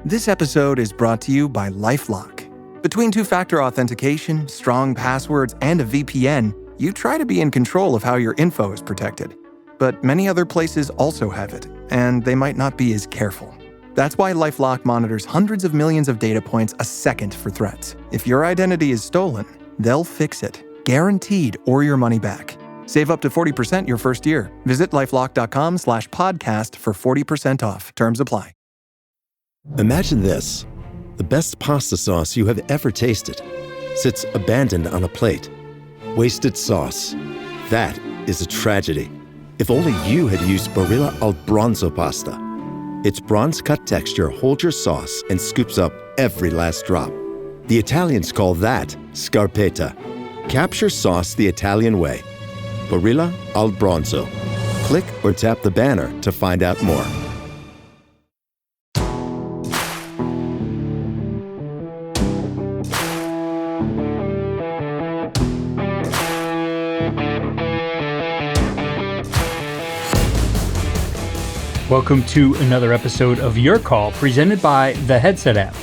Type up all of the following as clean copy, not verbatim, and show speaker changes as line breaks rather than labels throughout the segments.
This episode is brought to you by LifeLock. Between two-factor authentication, strong passwords, and a VPN, you try to be in control of how your info is protected. But many other places also have it, and they might not be as careful. That's why LifeLock monitors hundreds of millions of data points a second for threats. If your identity is stolen, they'll fix it, guaranteed, or your money back. Save up to 40% your first year. Visit lifelock.com/podcast for 40% off. Terms apply.
Imagine this. The best pasta sauce you have ever tasted sits abandoned on a plate. Wasted sauce. That is a tragedy. If only you had used Barilla al Bronzo pasta. Its bronze-cut texture holds your sauce and scoops up every last drop. The Italians call that scarpetta. Capture sauce the Italian way. Barilla al Bronzo. Click or tap the banner to find out more.
Welcome to another episode of Your Call, presented by the Headset app.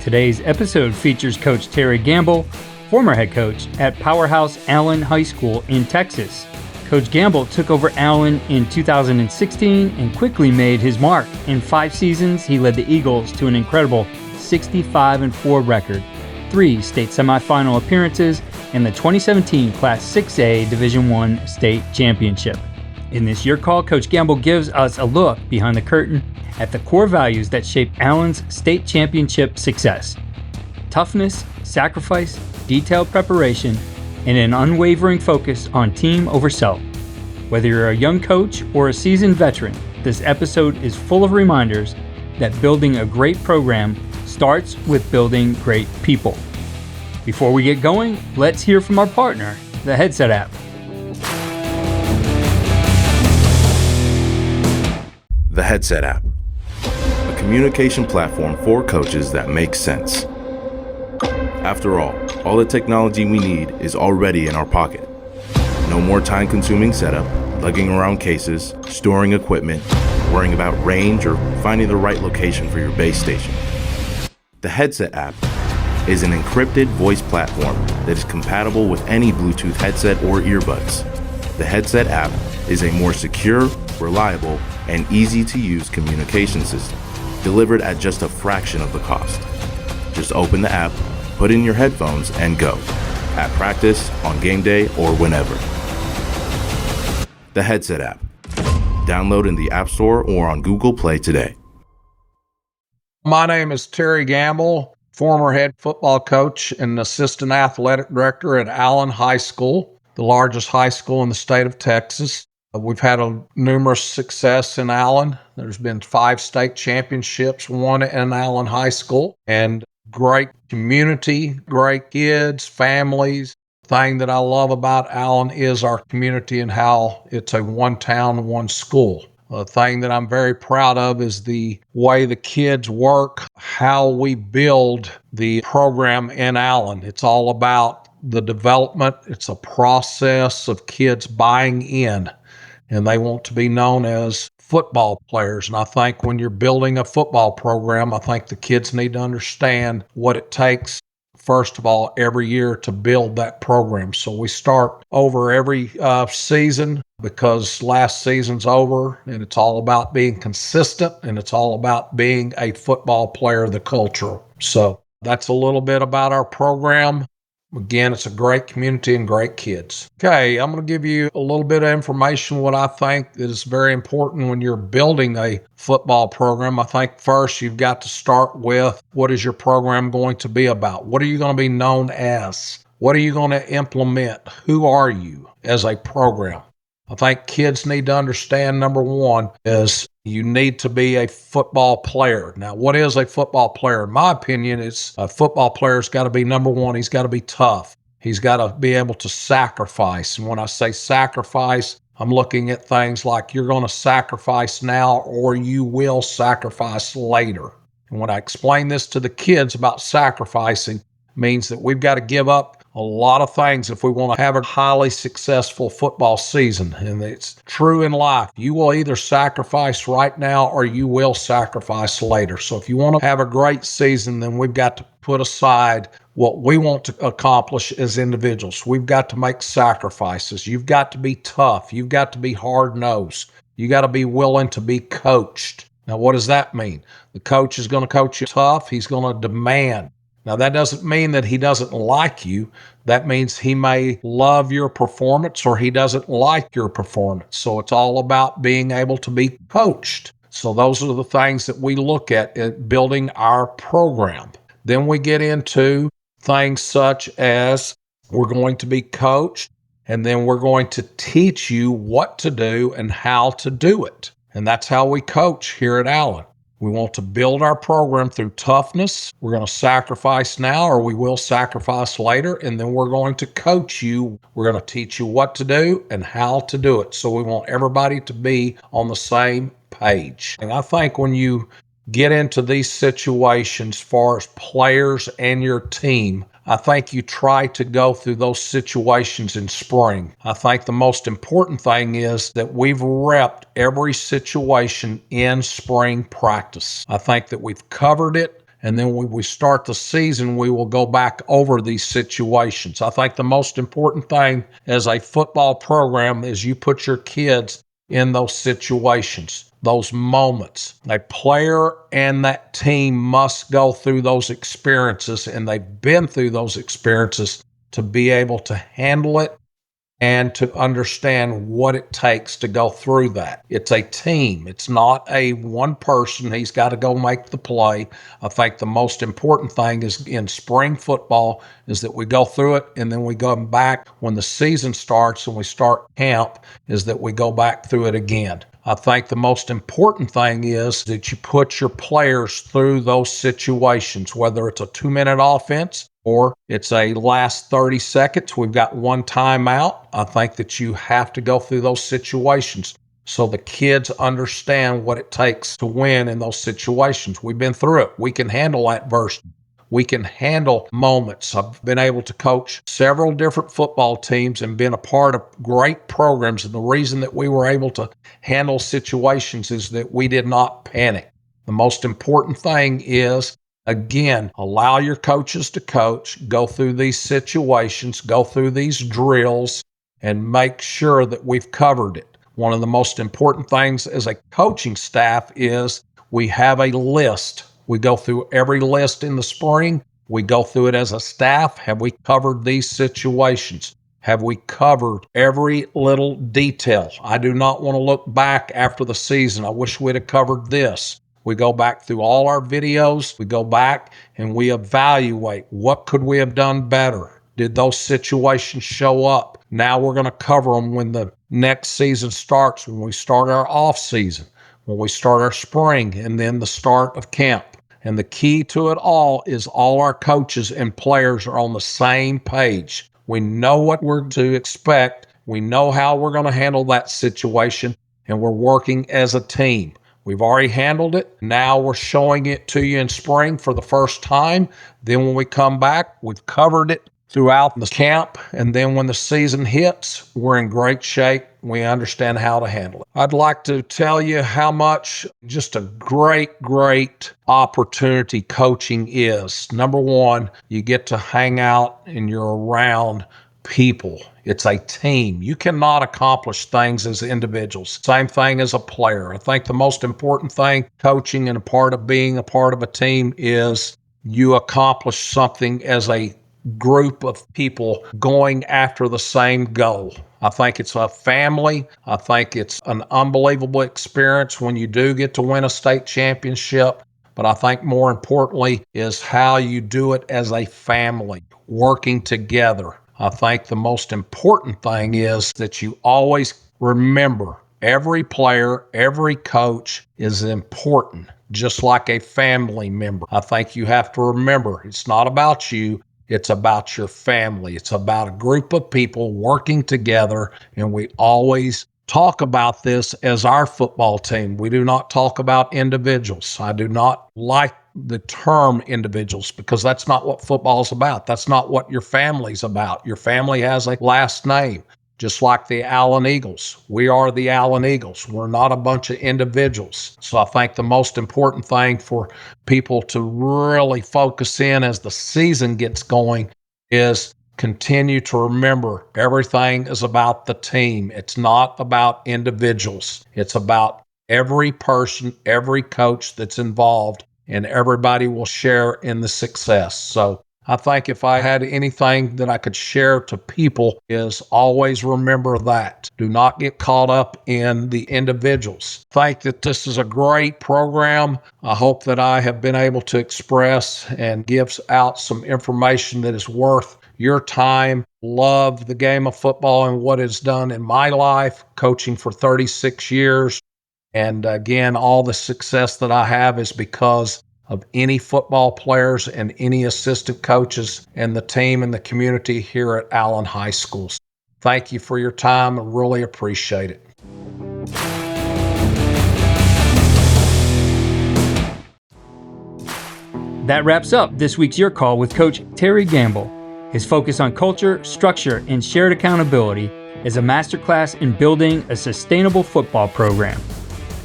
Today's episode features Coach Terry Gambill, former head coach at Powerhouse Allen High School in Texas. Coach Gambill took over Allen in 2016 and quickly made his mark. In 5 seasons, he led the Eagles to an incredible 65-4 record, 3 state semifinal appearances, and the 2017 Class 6A Division I state championship. In this Your Call, Coach Gambill gives us a look behind the curtain at the core values that shape Allen's state championship success. Toughness, sacrifice, detailed preparation, and an unwavering focus on team over self. Whether you're a young coach or a seasoned veteran, this episode is full of reminders that building a great program starts with building great people. Before we get going, let's hear from our partner, the Headset app.
The Headset app, a communication platform for coaches that makes sense. After all the technology we need is already in our pocket. No more time-consuming setup, lugging around cases, storing equipment, worrying about range, or finding the right location for your base station. The Headset app is an encrypted voice platform that is compatible with any Bluetooth headset or earbuds. The Headset app is a more secure, reliable, and easy-to-use communication system, delivered at just a fraction of the cost. Just open the app, put in your headphones, and go. At practice, on game day, or whenever. The Headset app. Download in the App Store or on Google Play today.
My name is Terry Gambill, former head football coach and assistant athletic director at Allen High School, the largest high school in the state of Texas. We've had numerous success in Allen. There's been 5 state championships won in Allen High School, and great community, great kids, families. The thing that I love about Allen is our community and how it's a one town, one school. The thing that I'm very proud of is the way the kids work, how we build the program in Allen. It's all about the development. It's a process of kids buying in, and they want to be known as football players. And I think when you're building a football program, I think the kids need to understand what it takes, first of all, every year to build that program. So we start over every season, because last season's over, and it's all about being consistent, and it's all about being a football player, the culture. So that's a little bit about our program. Again, it's a great community and great kids. Okay, I'm going to give you a little bit of information, what I think is very important when you're building a football program. I think first you've got to start with, what is your program going to be about? What are you going to be known as? What are you going to implement? Who are you as a program? I think kids need to understand, number one, is you need to be a football player. Now, what is a football player? In my opinion, it's a football player's got to be, number one, he's got to be tough. He's got to be able to sacrifice. And when I say sacrifice, I'm looking at things like you're going to sacrifice now or you will sacrifice later. And when I explain this to the kids about sacrificing, means that we've got to give up a lot of things if we want to have a highly successful football season. And it's true in life. You will either sacrifice right now or you will sacrifice later. So if you want to have a great season, then we've got to put aside what we want to accomplish as individuals. We've got to make sacrifices. You've got to be tough. You've got to be hard-nosed. You got to be willing to be coached. Now, what does that mean? The coach is going to coach you tough. He's going to demand. Now, that doesn't mean that he doesn't like you. That means he may love your performance or he doesn't like your performance. So it's all about being able to be coached. So those are the things that we look at building our program. Then we get into things such as we're going to be coached, and then we're going to teach you what to do and how to do it. And that's how we coach here at Allen. We want to build our program through toughness. We're going to sacrifice now or we will sacrifice later, and then we're going to coach you. We're going to teach you what to do and how to do it. So we want everybody to be on the same page. And I think when you get into these situations as far as players and your team, I think you try to go through those situations in spring. I think the most important thing is that we've repped every situation in spring practice. I think that we've covered it, and then when we start the season, we will go back over these situations. I think the most important thing as a football program is you put your kids in those situations, those moments. A player and that team must go through those experiences, and they've been through those experiences to be able to handle it and to understand what it takes to go through that. It's a team. It's not a one person. He's got to go make the play. I think the most important thing is in spring football is that we go through it, and then we go back when the season starts and we start camp, is that we go back through it again. I think the most important thing is that you put your players through those situations, whether it's a 2-minute offense or it's a last 30 seconds. We've got one timeout. I think that you have to go through those situations so the kids understand what it takes to win in those situations. We've been through it. We can handle adversity. We can handle moments. I've been able to coach several different football teams and been a part of great programs. And the reason that we were able to handle situations is that we did not panic. The most important thing is, again, allow your coaches to coach, go through these situations, go through these drills, and make sure that we've covered it. One of the most important things as a coaching staff is we have a list. We go through every list in the spring. We go through it as a staff. Have we covered these situations? Have we covered every little detail? I do not want to look back after the season. I wish we'd have covered this. We go back through all our videos. We go back and we evaluate what could we have done better. Did those situations show up? Now we're going to cover them when the next season starts, when we start our off season, when we start our spring, and then the start of camp. And the key to it all is all our coaches and players are on the same page. We know what we're to expect. We know how we're going to handle that situation, and we're working as a team. We've already handled it. Now we're showing it to you in spring for the first time. Then when we come back, we've covered it throughout the camp. And then when the season hits, we're in great shape. We understand how to handle it. I'd like to tell you how much just a great opportunity coaching is. Number one, you get to hang out and you're around people. It's a team. You cannot accomplish things as individuals. Same thing as a player. I think the most important thing coaching and a part of being a part of a team is you accomplish something as a group of people going after the same goal. I think it's a family. I think it's an unbelievable experience when you do get to win a state championship. But I think more importantly is how you do it as a family, working together. I think the most important thing is that you always remember every player, every coach is important, just like a family member. I think you have to remember it's not about you. It's about your family. It's about a group of people working together, and we always talk about this as our football team. We do not talk about individuals. I do not like the term individuals because that's not what football is about. That's not what your family's about. Your family has a last name, just like the Allen Eagles. We are the Allen Eagles. We're not a bunch of individuals. So I think the most important thing for people to really focus in as the season gets going is continue to remember everything is about the team. It's not about individuals. It's about every person, every coach that's involved, and everybody will share in the success. So I think if I had anything that I could share to people is always remember that. Do not get caught up in the individuals. I think that this is a great program. I hope that I have been able to express and give out some information that is worth your time. Love the game of football and what it's done in my life, coaching for 36 years. And again, all the success that I have is because of any football players and any assistant coaches and the team and the community here at Allen High School. Thank you for your time. I really appreciate it.
That wraps up this week's Your Call with Coach Terry Gambill. His focus on culture, structure, and shared accountability is a masterclass in building a sustainable football program.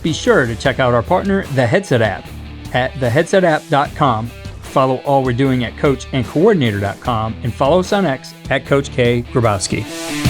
Be sure to check out our partner, the Headset app, at theheadsetapp.com. Follow all we're doing at coachandcoordinator.com and follow us on X at Coach K. Grabowski.